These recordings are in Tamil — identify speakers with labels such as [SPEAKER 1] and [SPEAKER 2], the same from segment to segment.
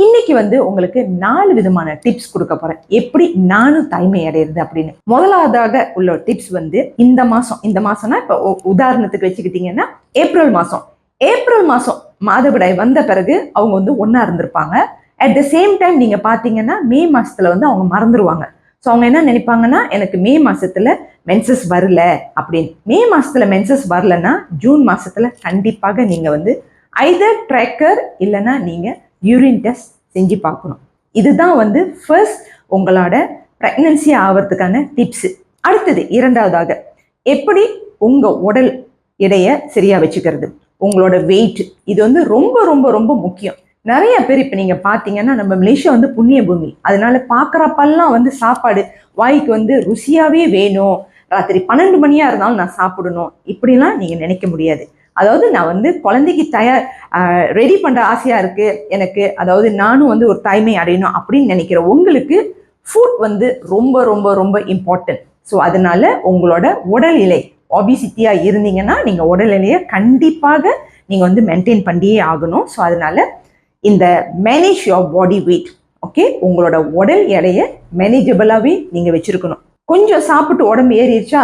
[SPEAKER 1] இன்னைக்கு வந்து உங்களுக்கு 4 விதமான டிப்ஸ் கொடுக்க போறேன், எப்படி நானும் தாய்மை அடையிறது அப்படின்னு. முதலாவதாக உள்ள டிப்ஸ் வந்து இந்த மாசம்னா இப்ப உதாரணத்துக்கு வச்சுக்கிட்டீங்கன்னா ஏப்ரல் மாசம் மாதவிடாய் வந்த பிறகு அவங்க வந்து ஒன்னா இருந்திருப்பாங்க. அட் த சேம் டைம் நீங்க பாத்தீங்கன்னா மே மாசத்துல வந்து அவங்க மறந்துடுவாங்க. ஸோ அவங்க என்ன நினைப்பாங்கன்னா, எனக்கு மே மாசத்துல மென்சஸ் வரல அப்படின்னு. மே மாசத்துல மென்சஸ் வரலன்னா ஜூன் மாசத்துல கண்டிப்பாக நீங்க வந்து ஐதர் ட்ராக்கர் இல்லைன்னா நீங்க யூரின் டெஸ்ட் செஞ்சு பார்க்கணும். இதுதான் வந்து ஃபர்ஸ்ட் உங்களோட ப்ரெக்னன்சி ஆகிறதுக்கான டிப்ஸ். அடுத்தது இரண்டாவதாக, எப்படி உங்க உடல் எடையை சரியா வச்சுக்கிறது, உங்களோட வெயிட். இது வந்து ரொம்ப ரொம்ப ரொம்ப முக்கியம். நிறைய பேர் இப்போ நீங்கள் பார்த்தீங்கன்னா, நம்ம மலேசியா வந்து புண்ணிய பூமி, அதனால பார்க்குறப்பெல்லாம் வந்து சாப்பாடு வாய்க்கு வந்து ருசியாகவே வேணும், ராத்திரி 12 மணியாக இருந்தாலும் நான் சாப்பிடணும், இப்படிலாம் நீங்கள் நினைக்க முடியாது. அதாவது நான் வந்து குழந்தைக்கு ரெடி பண்ணுற ஆசையாக இருக்குது எனக்கு, அதாவது நானும் வந்து ஒரு தாய்மை அடையணும் அப்படின்னு நினைக்கிற உங்களுக்கு ஃபுட் வந்து ரொம்ப ரொம்ப ரொம்ப இம்பார்ட்டன்ட். ஸோ அதனால உங்களோட உடல் எடை ஒபிசிட்டியாக இருந்தீங்கன்னா நீங்கள் உடல் எடையை கண்டிப்பாக நீங்கள் வந்து மெயின்டைன் பண்ணியே ஆகணும். ஸோ அதனால இந்த manage your body weight, okay, உங்களோட உடல் எடையை மேனேஜபிளாகவே நீங்கள் வச்சுருக்கணும். கொஞ்சம் சாப்பிட்டு உடம்பு ஏறிடுச்சா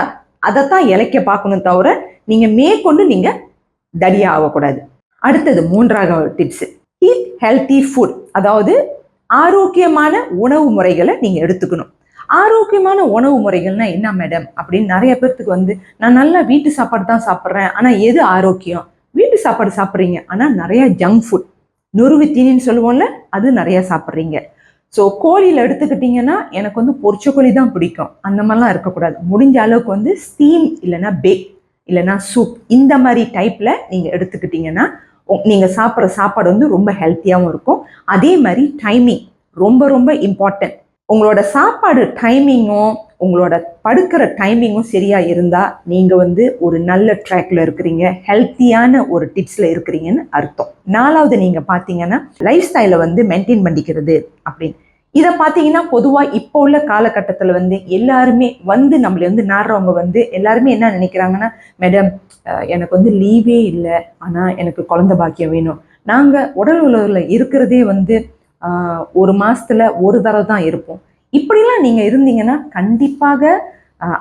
[SPEAKER 1] அதைத்தான் இலைக்க பார்க்கணும், தவிர நீங்கள் மேற்கொண்டு நீங்கள் தடியாக ஆகக்கூடாது. அடுத்தது மூன்றாவது டிப்ஸ், ஈட் ஹெல்த்தி ஃபுட். அதாவது ஆரோக்கியமான உணவு முறைகளை நீங்கள் எடுத்துக்கணும். ஆரோக்கியமான உணவு முறைகள்னா என்ன மேடம் அப்படின்னு நிறைய பேர்த்துக்கு வந்து, நான் நல்லா வீட்டு சாப்பாடு தான் சாப்பிட்றேன், ஆனால் எது ஆரோக்கியம்? வீட்டு சாப்பாடு சாப்பிட்றீங்க, ஆனால் நிறைய ஜங்க் ஃபுட், நொறுவு தீனின்னு சொல்லுவோம்ல, அது நிறைய சாப்பிட்றீங்க. ஸோ கோழியில் எடுத்துக்கிட்டிங்கன்னா எனக்கு வந்து பொரிச்ச கோழி தான் பிடிக்கும், அந்த மாதிரிலாம் இருக்கக்கூடாது. முடிஞ்ச அளவுக்கு வந்து ஸ்டீம் இல்லைன்னா பேக் இல்லைன்னா சூப், இந்த மாதிரி டைப்பில் நீங்கள் எடுத்துக்கிட்டிங்கன்னா நீங்கள் சாப்பிட்ற சாப்பாடு வந்து ரொம்ப ஹெல்த்தியாகவும் இருக்கும். அதே மாதிரி டைமிங் ரொம்ப ரொம்ப இம்பார்ட்டன்ட். உங்களோட சாப்பாடு டைமிங்கும் உங்களோட படுக்கிற டைமிங்கும் சரியாக இருந்தால் நீங்கள் வந்து ஒரு நல்ல ட்ராக்ல இருக்கிறீங்க, ஹெல்த்தியான ஒரு டிப்ஸில் இருக்கிறீங்கன்னு அர்த்தம். நாலாவது நீங்கள் பார்த்தீங்கன்னா லைஃப் ஸ்டைலை வந்து மெயின்டைன் பண்ணிக்கிறது அப்படின்னு. இதை பார்த்தீங்கன்னா பொதுவாக இப்போ உள்ள காலகட்டத்தில் வந்து எல்லாருமே வந்து நம்மளை வந்து நாடுறவங்க வந்து எல்லாருமே என்ன நினைக்கிறாங்கன்னா, மேடம் எனக்கு வந்து லீவே இல்லை, ஆனால் எனக்கு குழந்தை பாக்கியம் வேணும். நாங்கள் உடல் உலகில் இருக்கிறதே வந்து ஒரு மாதத்தில் ஒரு தடவை தான் இருப்போம். இப்படிலாம் நீங்கள் இருந்தீங்கன்னா கண்டிப்பாக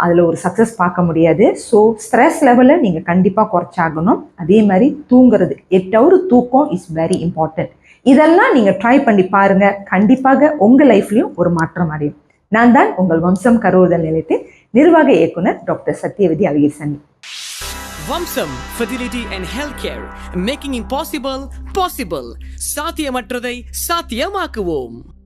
[SPEAKER 1] அதில் ஒரு சக்ஸஸ் பார்க்க முடியாது. ஸோ ஸ்ட்ரெஸ் லெவலை நீங்கள் கண்டிப்பாக குறைச்சாகணும். அதே மாதிரி தூங்குறது, 8 hours தூக்கம் இஸ் வெரி இம்பார்ட்டன்ட். இதெல்லாம் நீங்கள் ட்ரை பண்ணி பாருங்கள், கண்டிப்பாக உங்கள் லைஃப்லையும் ஒரு மாற்றம் அடையும். நான் தான் உங்கள் வம்சம் கருவுறுதல் நிலையத்தின் நிர்வாக இயக்குனர் doctor Sathyavathi Azhagirisamy.
[SPEAKER 2] Vamsam fertility and health care, making impossible possible. சாத்தியமற்றதை சாத்தியமாக்குவோம்.